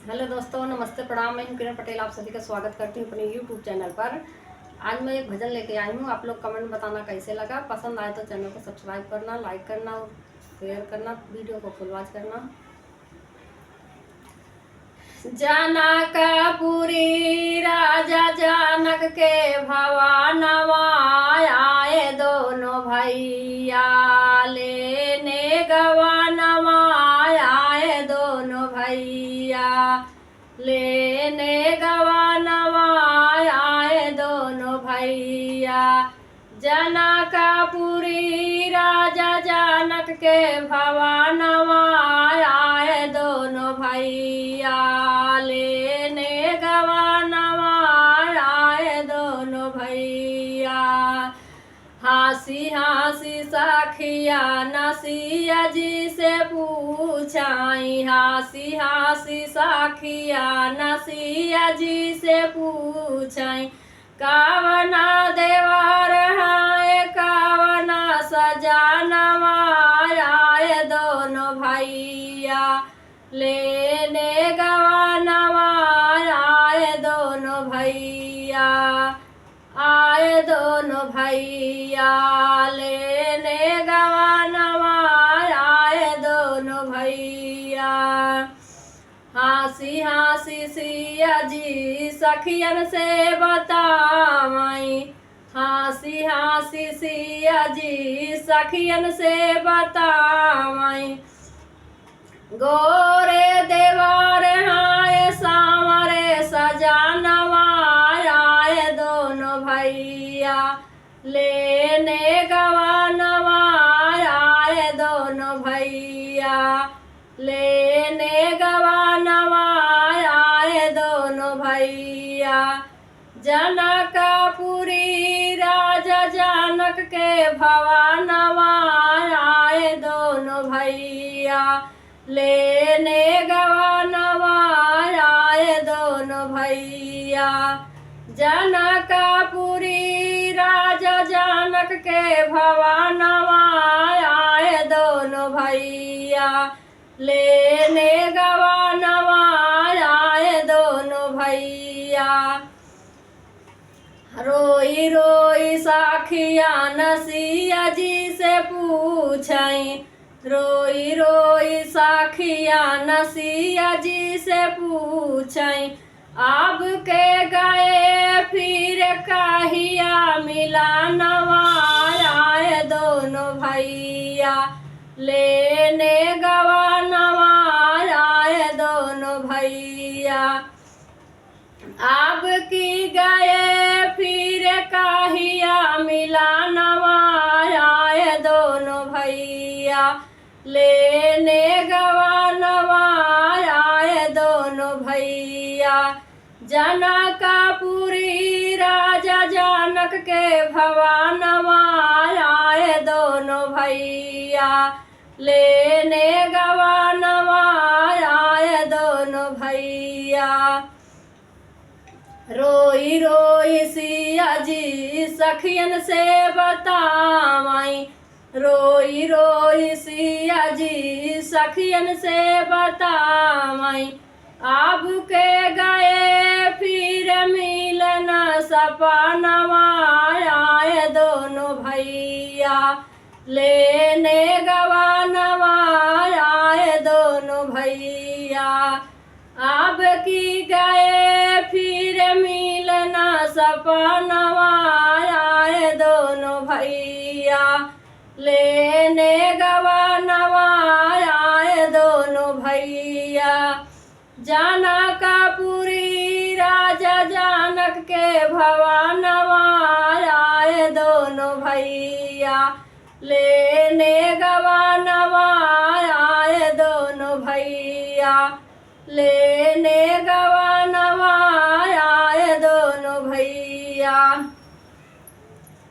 Hello दोस्तों, नमस्ते, प्रणाम। मैं हूं किरण पटेल, आप सभी का स्वागत करती हूं अपने यूट्यूब चैनल पर। आज मैं एक भजन लेके आई हूं। आप लोग कमेंट बताना कैसे लगा। पसंद आए तो चैनल को सब्सक्राइब करना, लाइक करना और शेयर करना, वीडियो को फुल वॉच करना। जनकपुरी राजा जनक के भवानवा आए दोनों भैया लेने गवानवा आए दोनों भैया लेने गवानवा आए दोनों भैया। जनकपुरी राजा जनक के भवानवा आए दोनों भैया लेने गवानवा आए दोनों भैया। हंसी हंसी सखिया नसिया जी से पूछाई, हंसी हंसी सखिया नसिया जी से पूछाई, कावना देवर हाय कावना सजानवा आए दोनों भैया लेने गवानवा आए दोनों भैया आए दोनों भैया लेने गवानवा आए दोनों भैया। हंसी हंसी सिया जी सखियन से बतावाई, हंसी हंसी सिया जी सखियन से बतावाई, गोरे देवर हाय सांवरे सजानवा आए दोनों भैया लेने गवानवा आए दोनों भैया लेने गवानवा आए दोनों भैया। जनकपुरी राजा जनक के भवानवा आए दोनों भैया लेने गवानवा आए दोनों भैया। जनकपुरी राजा जनक के भवानवा आए दोनों भैया लेने गवानवा आए दोनों भैया। रोई रोई साखिया नसिया जी से पूछाई, रोई रोई साखिया नसिया जी से पूछाई, अब के गए फिर कहिया मिलानवा आए दोनों भैया लेने गवानवा आए दोनों भैया। अब की गए फिर कहिया मिलानवा आए दोनों भैया लेने गवानवा आए दोनों भैया। जनकपुरी राजा जनक के भवानवा आए दोनों भैया लेने गवानवा आए दोनों भैया। रोई रोई सिया जी सखियन से बतावाई, रोई रोई सिया जी सखियन से बतावाई, अब के गए फिर मिलन सपनवा आए दोनों भैया लेने गवानवा आए दोनों भैया। अब की गए फिर मिलना सपनवा आए दोनों भैया लेने गवानवा आए दोनों भैया। जनकपुरी राजा जनक के भवानवा आए दोनों भैया लेने गवानवा आए दोनों भैया लेने गवा